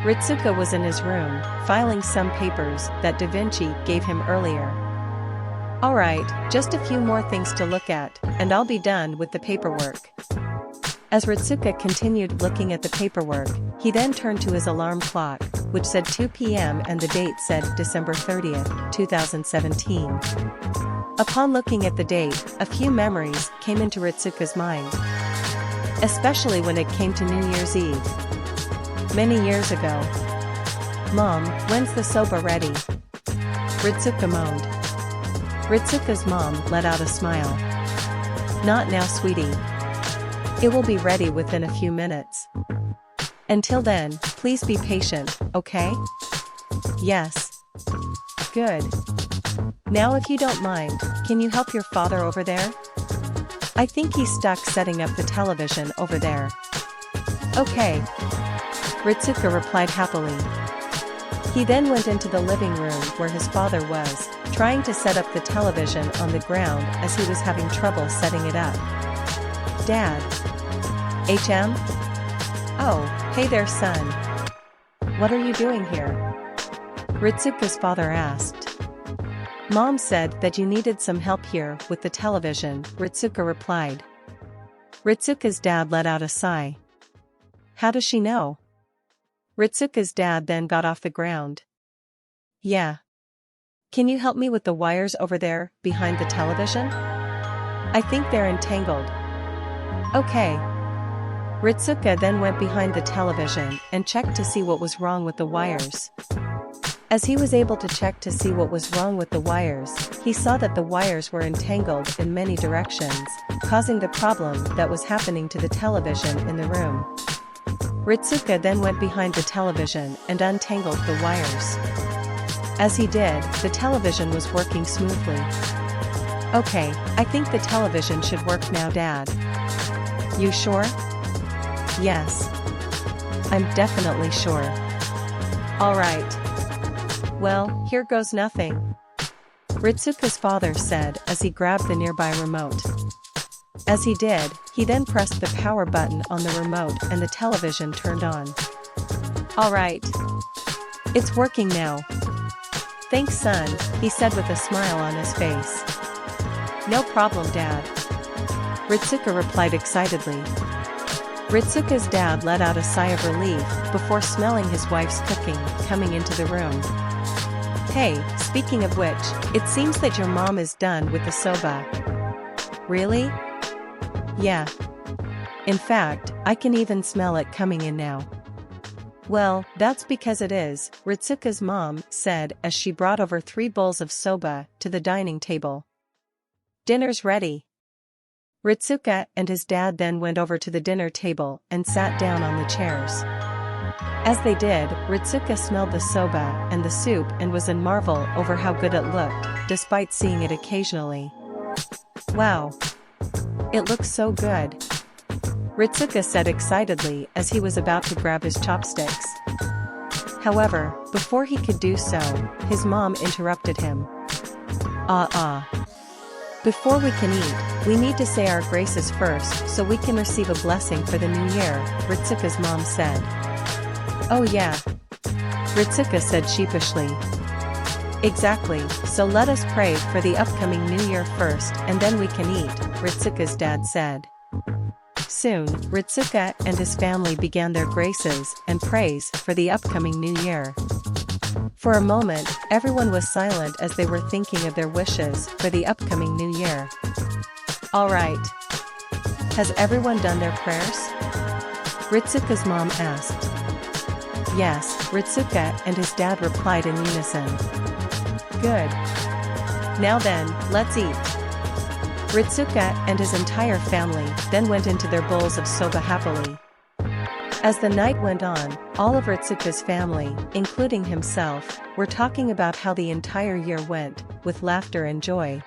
Ritsuka was in his room, filing some papers that Da Vinci gave him earlier. "Alright, just a few more things to look at, and I'll be done with the paperwork." As Ritsuka continued looking at the paperwork, he then turned to his alarm clock, which said 2 p.m. and the date said December 30th, 2017. Upon looking at the date, a few memories came into Ritsuka's mind. Especially when it came to New Year's Eve. Many years ago. "Mom, when's the soba ready?" Ritsuka moaned. Ritsuka's mom let out a smile. "Not now, sweetie. It will be ready within a few minutes. Until then, please be patient, okay?" "Yes." "Good. Now if you don't mind, can you help your father over there? I think he's stuck setting up the television over there." "Okay." Ritsuka replied happily. He then went into the living room where his father was, trying to set up the television on the ground as he was having trouble setting it up. "Dad." "HM? Oh, hey there, son. What are you doing here?" Ritsuka's father asked. "Mom said that you needed some help here with the television," Ritsuka replied. Ritsuka's dad let out a sigh. "How does she know?" Ritsuka's dad then got off the ground. "Yeah. Can you help me with the wires over there, behind the television? I think they're entangled." "Okay." Ritsuka then went behind the television and checked to see what was wrong with the wires. As he was able to check to see what was wrong with the wires, he saw that the wires were entangled in many directions, causing the problem that was happening to the television in the room. Ritsuka then went behind the television and untangled the wires. As he did, the television was working smoothly. "Okay, I think the television should work now, Dad." "You sure?" "Yes. I'm definitely sure." "Alright. Well, here goes nothing," Ritsuka's father said as he grabbed the nearby remote. As he did, he then pressed the power button on the remote and the television turned on. "Alright. It's working now." "Thanks, son," he said with a smile on his face. "No problem, Dad," Ritsuka replied excitedly. Ritsuka's dad let out a sigh of relief before smelling his wife's cooking coming into the room. "Hey, speaking of which, it seems that your mom is done with the soba." "Really?" "Yeah. In fact, I can even smell it coming in now." "Well, that's because it is," Ritsuka's mom said as she brought over 3 bowls of soba to the dining table. "Dinner's ready." Ritsuka and his dad then went over to the dinner table and sat down on the chairs. As they did, Ritsuka smelled the soba and the soup and was in marvel over how good it looked, despite seeing it occasionally. "Wow. It looks so good," Ritsuka said excitedly as he was about to grab his chopsticks. However, before he could do so, his mom interrupted him. Before we can eat, we need to say our graces first so we can receive a blessing for the new year," Ritsuka's mom said. "Oh yeah," Ritsuka said sheepishly. "Exactly, so let us pray for the upcoming new year first and then we can eat," Ritsuka's dad said. Soon, Ritsuka and his family began their graces and praise for the upcoming new year. For a moment, everyone was silent as they were thinking of their wishes for the upcoming new year. "Alright. Has everyone done their prayers?" Ritsuka's mom asked. Yes, Ritsuka and his dad replied in unison. "Good. Now then, let's eat." Ritsuka and his entire family then went into their bowls of soba happily. As the night went on, all of Ritsuka's family, including himself, were talking about how the entire year went, with laughter and joy.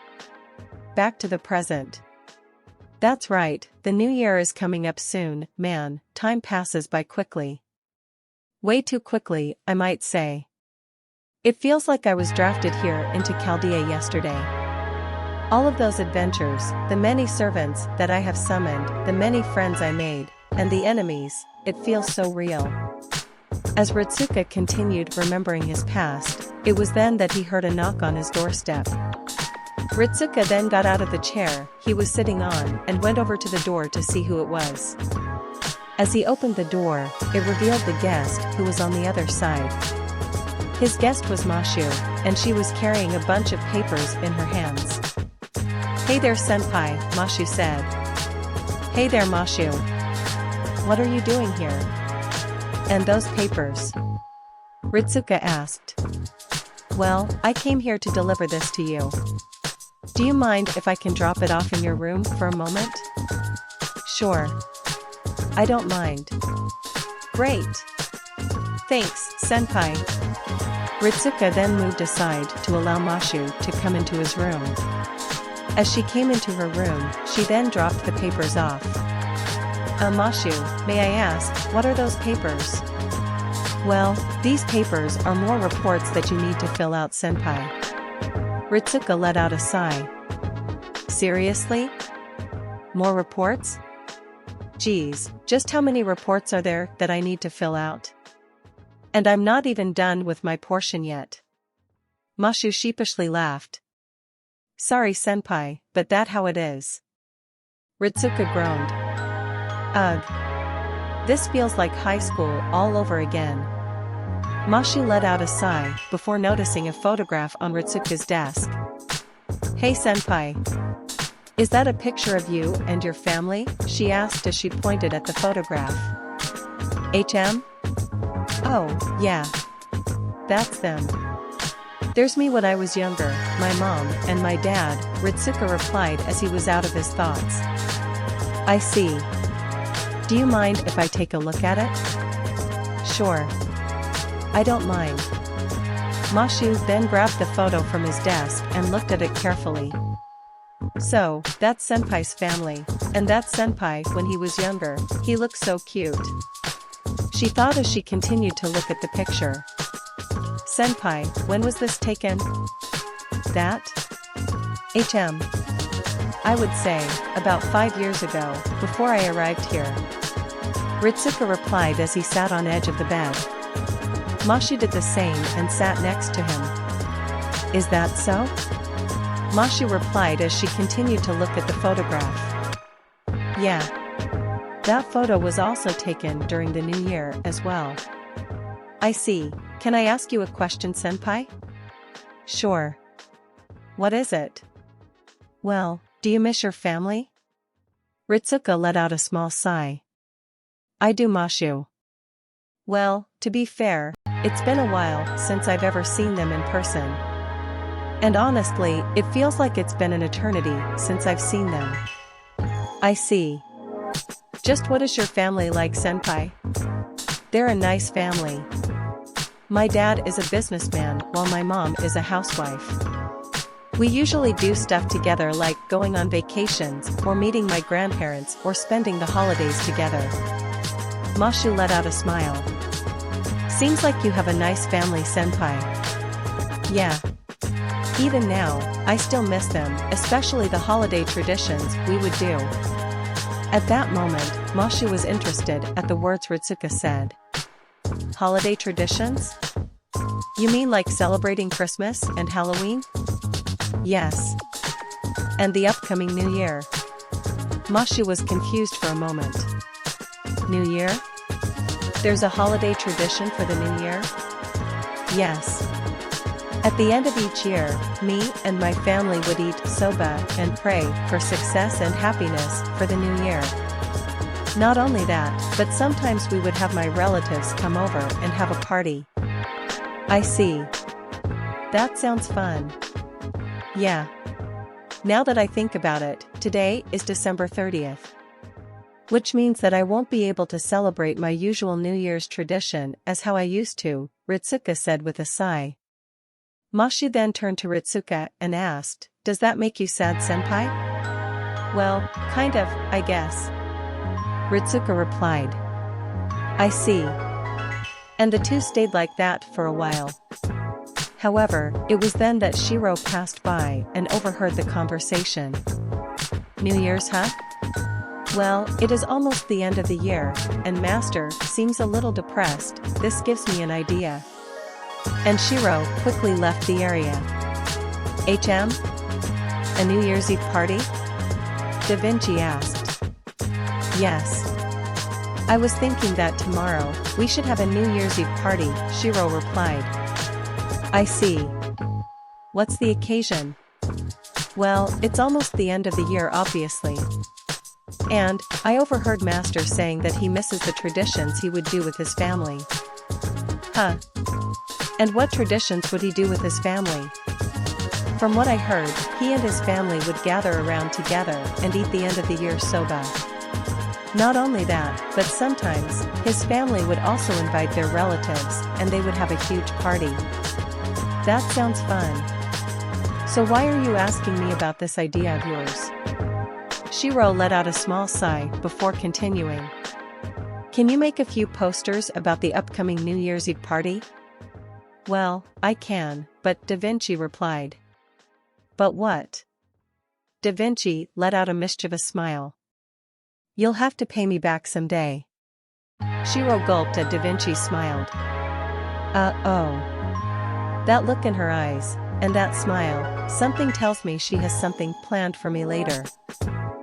Back to the present. That's right, the new year is coming up soon, man, time passes by quickly. Way too quickly, I might say. It feels like I was drafted here into Chaldea yesterday. All of those adventures, the many servants that I have summoned, the many friends I made, and the enemies, it feels so real. As Ritsuka continued remembering his past, it was then that he heard a knock on his doorstep. Ritsuka then got out of the chair he was sitting on and went over to the door to see who it was. As he opened the door, it revealed the guest who was on the other side. His guest was Mashu, and she was carrying a bunch of papers in her hands. "Hey there senpai," Mashu said. "Hey there Mashu. What are you doing here? And those papers?" Ritsuka asked. "Well, I came here to deliver this to you. Do you mind if I can drop it off in your room for a moment?" "Sure. I don't mind." "Great. Thanks, senpai." Ritsuka then moved aside to allow Mashu to come into his room. As she came into her room, she then dropped the papers off. Mashu, may I ask, what are those papers?" "Well, these papers are more reports that you need to fill out senpai." Ritsuka let out a sigh. "Seriously? More reports? Geez, just how many reports are there that I need to fill out? And I'm not even done with my portion yet." Mashu sheepishly laughed. "Sorry senpai, but that's how it is." Ritsuka groaned. "Ugh. This feels like high school all over again." Mashu let out a sigh before noticing a photograph on Ritsuka's desk. "Hey senpai. Is that a picture of you and your family?" she asked as she pointed at the photograph. "HM? Oh, yeah. That's them. There's me when I was younger, my mom and my dad," Ritsuka replied as he was out of his thoughts. "I see. Do you mind if I take a look at it?" "Sure. I don't mind." Mashu then grabbed the photo from his desk and looked at it carefully. "So, that's senpai's family, and that's senpai when he was younger. He looks so cute," she thought as she continued to look at the picture. "Senpai, when was this taken?" "That? HM. I would say, about 5 years ago, before I arrived here." Ritsuka replied as he sat on edge of the bed. Mashu did the same and sat next to him. "Is that so?" Mashu replied as she continued to look at the photograph. "Yeah. That photo was also taken during the new year as well." "I see. Can I ask you a question senpai?" "Sure. What is it?" "Well, do you miss your family?" Ritsuka let out a small sigh. "I do Mashu. Well, to be fair, it's been a while since I've ever seen them in person. And honestly, it feels like it's been an eternity since I've seen them." "I see. Just what is your family like senpai?" "They're a nice family. My dad is a businessman while my mom is a housewife. We usually do stuff together like going on vacations or meeting my grandparents or spending the holidays together." Mashu let out a smile. "Seems like you have a nice family senpai." "Yeah. Even now, I still miss them, especially the holiday traditions we would do." At that moment, Mashu was interested at the words Ritsuka said. "Holiday traditions? You mean like celebrating Christmas and Halloween?" "Yes. And the upcoming New Year." Mashu was confused for a moment. "New Year? There's a holiday tradition for the New Year?" "Yes. At the end of each year, me and my family would eat soba and pray for success and happiness for the new year. Not only that, but sometimes we would have my relatives come over and have a party." "I see. That sounds fun." "Yeah. Now that I think about it, today is December 30th. Which means that I won't be able to celebrate my usual New Year's tradition as how I used to," Ritsuka said with a sigh. Mashu then turned to Ritsuka and asked, "Does that make you sad senpai?" "Well, kind of, I guess." Ritsuka replied. "I see." And the two stayed like that for a while. However, it was then that Shirou passed by and overheard the conversation. "New Year's, huh? Well, it is almost the end of the year, and Master seems a little depressed. This gives me an idea. And Shirou quickly left the area. A New Year's Eve party? Da Vinci asked. Yes. I was thinking that tomorrow, we should have a New Year's Eve party, Shirou replied. I see. What's the occasion? Well, it's almost the end of the year obviously. And, I overheard Master saying that he misses the traditions he would do with his family. Huh. And what traditions would he do with his family? From what I heard, he and his family would gather around together and eat the end of the year soba. Not only that, but sometimes, his family would also invite their relatives, and they would have a huge party. That sounds fun. So why are you asking me about this idea of yours? Shirou let out a small sigh before continuing. Can you make a few posters about the upcoming New Year's Eve party? Well, I can, but Da Vinci replied. But what? Da Vinci let out a mischievous smile. You'll have to pay me back someday. Shirou gulped as Da Vinci smiled. Oh. That look in her eyes, and that smile, something tells me she has something planned for me later.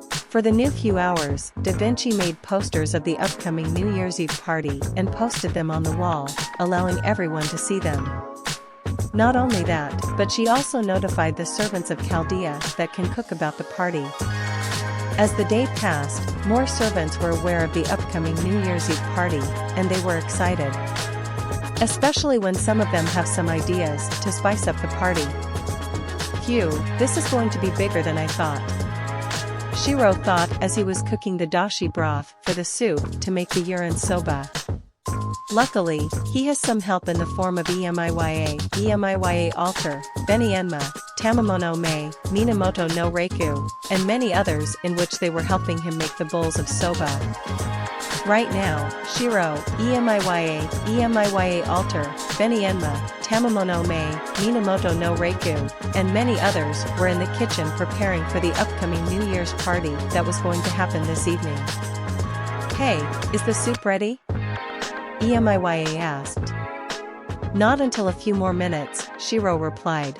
For the new few hours, Da Vinci made posters of the upcoming New Year's Eve party and posted them on the wall, allowing everyone to see them. Not only that, but she also notified the servants of Chaldea that can cook about the party. As the day passed, more servants were aware of the upcoming New Year's Eve party, and they were excited. Especially when some of them have some ideas to spice up the party. Phew, this is going to be bigger than I thought. Shirou thought as he was cooking the dashi broth for the soup to make the year-end soba. Luckily, he has some help in the form of Emiya Alter, Benienma, Tamamono Mei, Minamoto no Reiku, and many others in which they were helping him make the bowls of soba. Right now, Shirou, Emiya Alter, Benienma, Tamamono Mei, Minamoto no Reiku, and many others were in the kitchen preparing for the upcoming New Year's party that was going to happen this evening. Hey, is the soup ready? Emiya asked. Not until a few more minutes, Shirou replied.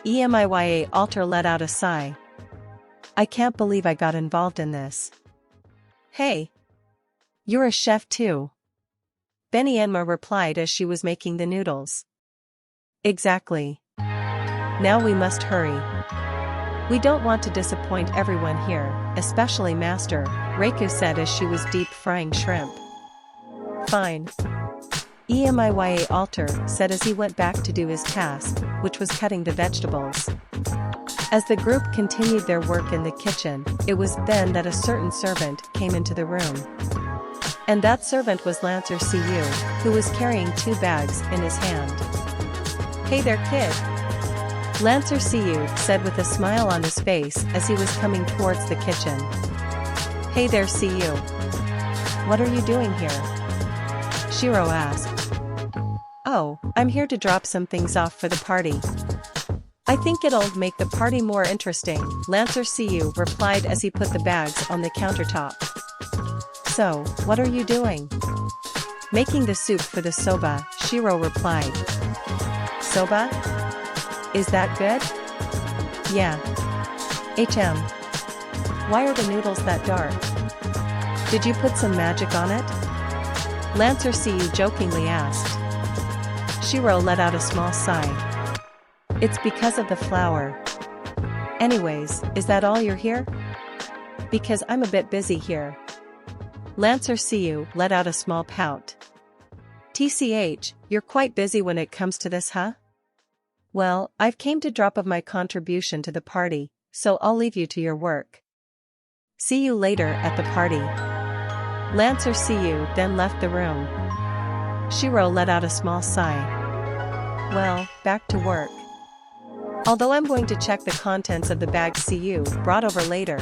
Emiya Alter let out a sigh. I can't believe I got involved in this. Hey! You're a chef too. Benienma replied as she was making the noodles. Exactly. Now we must hurry. We don't want to disappoint everyone here, especially Master, Reiku said as she was deep frying shrimp. Fine. Emiya Alter said as he went back to do his task, which was cutting the vegetables. As the group continued their work in the kitchen, it was then that a certain servant came into the room. And that servant was Lancer Cu, who was carrying 2 bags in his hand. Hey there kid! Lancer Cu said with a smile on his face as he was coming towards the kitchen. Hey there Cu! What are you doing here? Shirou asked. Oh, I'm here to drop some things off for the party. I think it'll make the party more interesting, Lancer Cu replied as he put the bags on the countertop. So, what are you doing? Making the soup for the soba, Shirou replied. Soba? Is that good? Yeah. Why are the noodles that dark? Did you put some magic on it? Lancer Cu jokingly asked. Shirou let out a small sigh. It's because of the flour. Anyways, is that all you're here? Because I'm a bit busy here. Lancer Cu let out a small pout. TCH, you're quite busy when it comes to this, huh? Well, I've came to drop of my contribution to the party, so I'll leave you to your work. See you later at the party. Lancer Cu then left the room. Shirou let out a small sigh. Well, back to work. Although I'm going to check the contents of the bag Cu brought over later.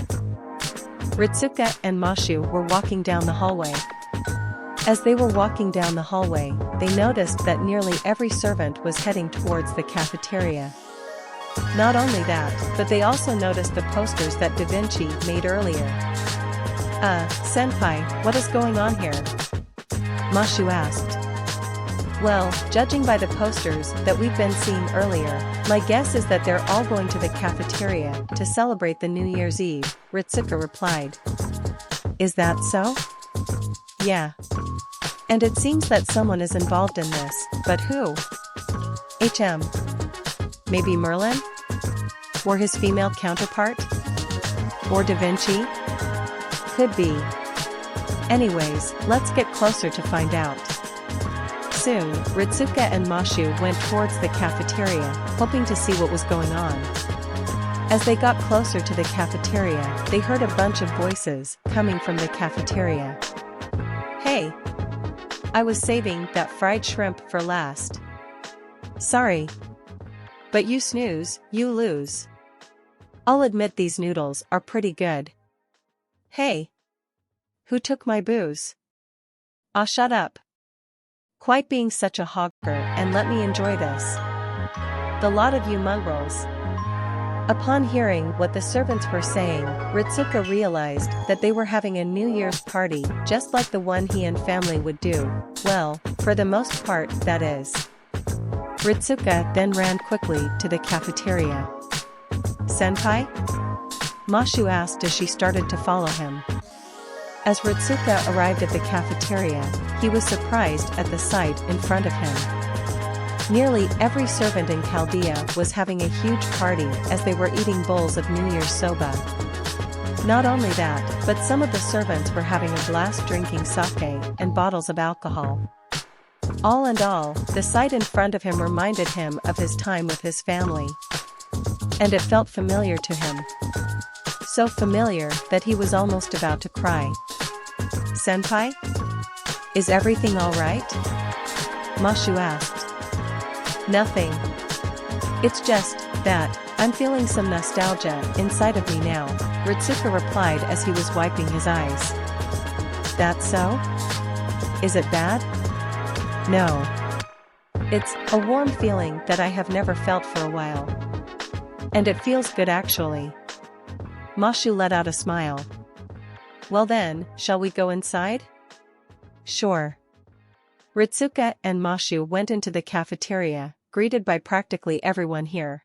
Ritsuka and Mashu were walking down the hallway. As they were walking down the hallway, they noticed that nearly every servant was heading towards the cafeteria. Not only that, but they also noticed the posters that Da Vinci made earlier. Senpai, what is going on here? Mashu asked. Well, judging by the posters that we've been seeing earlier, my guess is that they're all going to the cafeteria to celebrate the New Year's Eve, Ritsuka replied. Is that so? Yeah. And it seems that someone is involved in this, but who? Maybe Merlin? Or his female counterpart? Or Da Vinci? Could be. Anyways, let's get closer to find out. Soon, Ritsuka and Mashu went towards the cafeteria, hoping to see what was going on. As they got closer to the cafeteria, they heard a bunch of voices coming from the cafeteria. Hey! I was saving that fried shrimp for last. Sorry. But you snooze, you lose. I'll admit these noodles are pretty good. Hey! Who took my booze? Ah, shut up. Quite being such a hogger and let me enjoy this. The lot of you mongrels. Upon hearing what the servants were saying, Ritsuka realized that they were having a New Year's party just like the one he and family would do, well, for the most part, that is. Ritsuka then ran quickly to the cafeteria. Senpai? Mashu asked as she started to follow him. As Ritsuka arrived at the cafeteria, he was surprised at the sight in front of him. Nearly every servant in Chaldea was having a huge party as they were eating bowls of New Year's soba. Not only that, but some of the servants were having a blast drinking sake and bottles of alcohol. All in all, the sight in front of him reminded him of his time with his family. And it felt familiar to him. So familiar that he was almost about to cry. Senpai? Is everything alright? Mashu asked. Nothing. It's just that I'm feeling some nostalgia inside of me now, Ritsuka replied as he was wiping his eyes. That's so? Is it bad? No. It's a warm feeling that I have never felt for a while. And it feels good actually. Mashu let out a smile. Well then, shall we go inside? Sure. Ritsuka and Mashu went into the cafeteria, greeted by practically everyone here.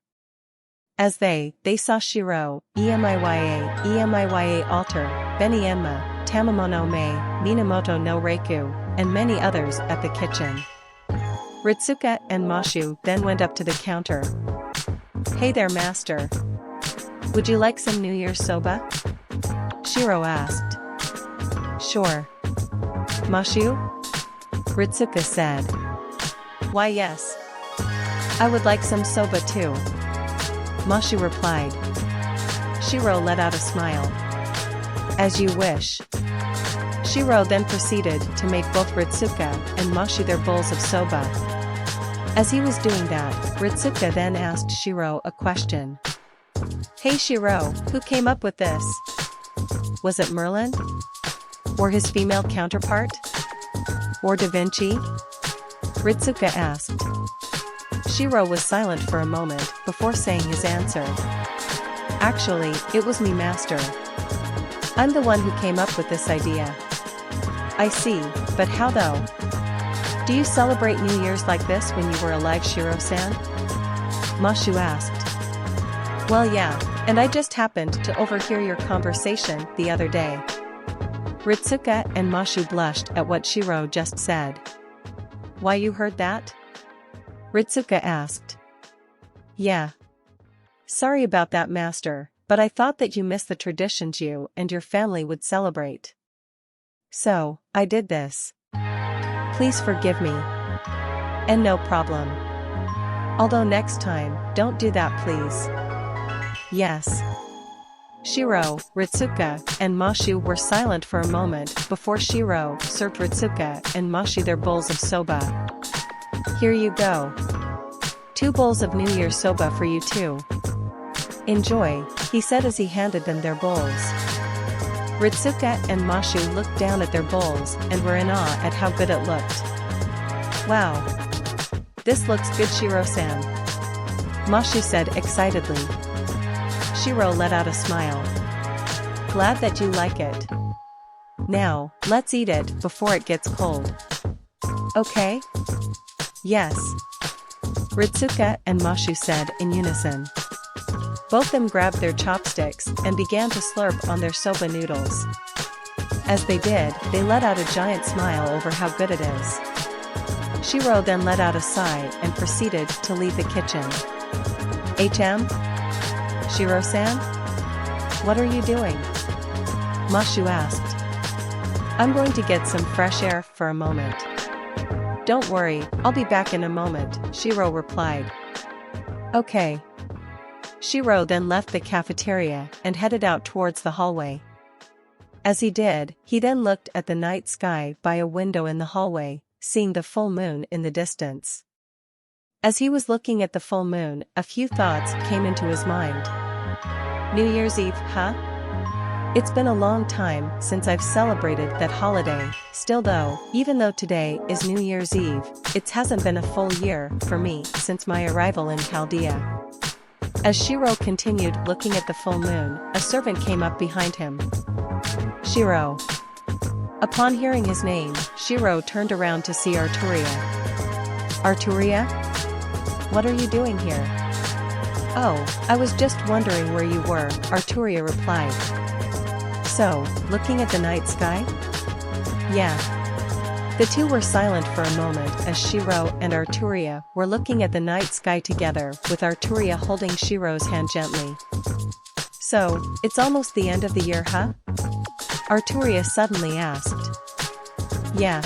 As they saw Shirou, Emiya Alter, Benienma, Tamamono Mei, Minamoto no Reiku, and many others at the kitchen. Ritsuka and Mashu then went up to the counter. Hey there master. Would you like some New Year's soba? Shirou asked. Sure. Mashu? Ritsuka said. Why yes. I would like some soba too. Mashu replied. Shirou let out a smile. As you wish. Shirou then proceeded to make both Ritsuka and Mashu their bowls of soba. As he was doing that, Ritsuka then asked Shirou a question. Hey Shirou, who came up with this? Was it Merlin? Or his female counterpart? Or Da Vinci? Ritsuka asked. Shirou was silent for a moment before saying his answer. Actually, it was me master. I'm the one who came up with this idea. I see, but how though? Do you celebrate New Year's like this when you were alive, Shirou-san? Mashu asked. Well yeah, and I just happened to overhear your conversation the other day. Ritsuka and Mashu blushed at what Shirou just said. Why you heard that? Ritsuka asked. Yeah. Sorry about that master, but I thought that you missed the traditions you and your family would celebrate. So, I did this. Please forgive me. And no problem. Although next time, don't do that please. Yes. Shirou, Ritsuka, and Mashu were silent for a moment before Shirou served Ritsuka and Mashu their bowls of soba. Here you go. 2 bowls of New Year's soba for you too. Enjoy, he said as he handed them their bowls. Ritsuka and Mashu looked down at their bowls and were in awe at how good it looked. Wow. This looks good Shirou-san. Mashu said excitedly. Shirou let out a smile. Glad that you like it. Now, let's eat it before it gets cold. Okay? Yes. Ritsuka and Mashu said in unison. Both them grabbed their chopsticks and began to slurp on their soba noodles. As they did, they let out a giant smile over how good it is. Shirou then let out a sigh and proceeded to leave the kitchen. Shirou-san? What are you doing? Mashu asked. I'm going to get some fresh air for a moment. Don't worry, I'll be back in a moment, Shirou replied. Okay. Shirou then left the cafeteria and headed out towards the hallway. As he did, he then looked at the night sky by a window in the hallway, seeing the full moon in the distance. As he was looking at the full moon, a few thoughts came into his mind. New Year's Eve, huh? It's been a long time since I've celebrated that holiday. Still though, even though today is New Year's Eve, it hasn't been a full year for me since my arrival in Chaldea. As Shirou continued looking at the full moon, a servant came up behind him. Shirou. Upon hearing his name, Shirou turned around to see Arturia. Arturia? What are you doing here? Oh, I was just wondering where you were, Arturia replied. So, looking at the night sky? Yeah. The two were silent for a moment as Shirou and Arturia were looking at the night sky together, with Arturia holding Shirou's hand gently. So, it's almost the end of the year, huh? Arturia suddenly asked. Yeah.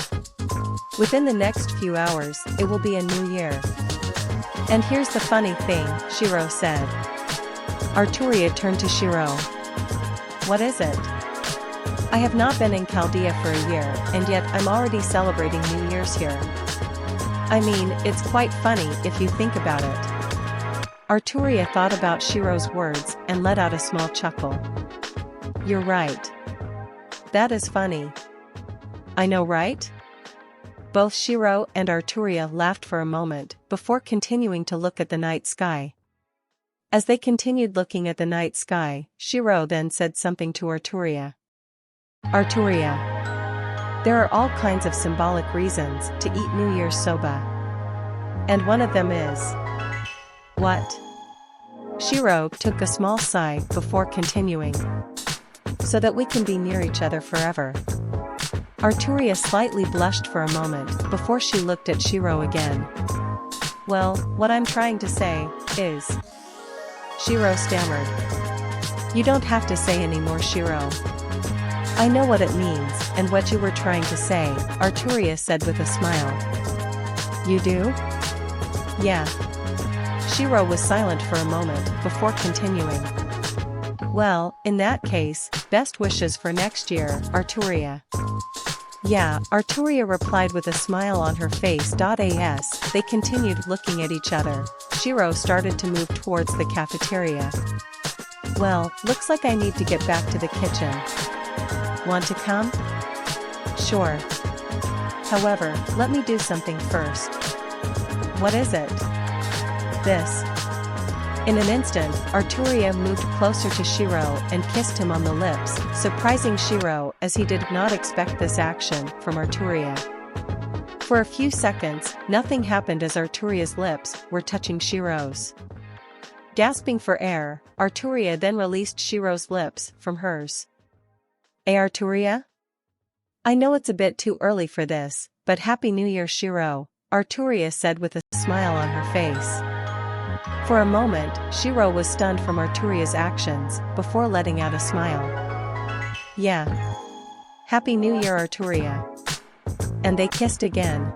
Within the next few hours, it will be a new year. And here's the funny thing, Shirou said. Arturia turned to Shirou. What is it? I have not been in Chaldea for a year, and yet I'm already celebrating New Year's here. I mean, it's quite funny if you think about it. Arturia thought about Shirou's words and let out a small chuckle. You're right. That is funny. I know, right? Both Shirou and Arturia laughed for a moment before continuing to look at the night sky. As they continued looking at the night sky, Shirou then said something to Arturia. Arturia. There are all kinds of symbolic reasons to eat New Year's soba. And one of them is... What? Shirou took a small sigh before continuing. So that we can be near each other forever. Arturia slightly blushed for a moment before she looked at Shirou again. Well, what I'm trying to say is... Shirou stammered. You don't have to say anymore, Shirou. I know what it means and what you were trying to say, Arturia said with a smile. You do? Yeah. Shirou was silent for a moment before continuing. Well, in that case, best wishes for next year, Arturia. Yeah, Arturia replied with a smile on her face. As they continued looking at each other, Shirou started to move towards the cafeteria. Well, looks like I need to get back to the kitchen. Want to come? Sure. However, let me do something first. What is it? This. In an instant, Arturia moved closer to Shirou and kissed him on the lips, surprising Shirou as he did not expect this action from Arturia. For a few seconds, nothing happened as Arturia's lips were touching Shirou's. Gasping for air, Arturia then released Shirou's lips from hers. Arturia? I know it's a bit too early for this, but Happy New Year, Shirou, Arturia said with a smile on her face. For a moment, Shirou was stunned from Arturia's actions, before letting out a smile. Yeah. Happy New Year, Arturia. And they kissed again,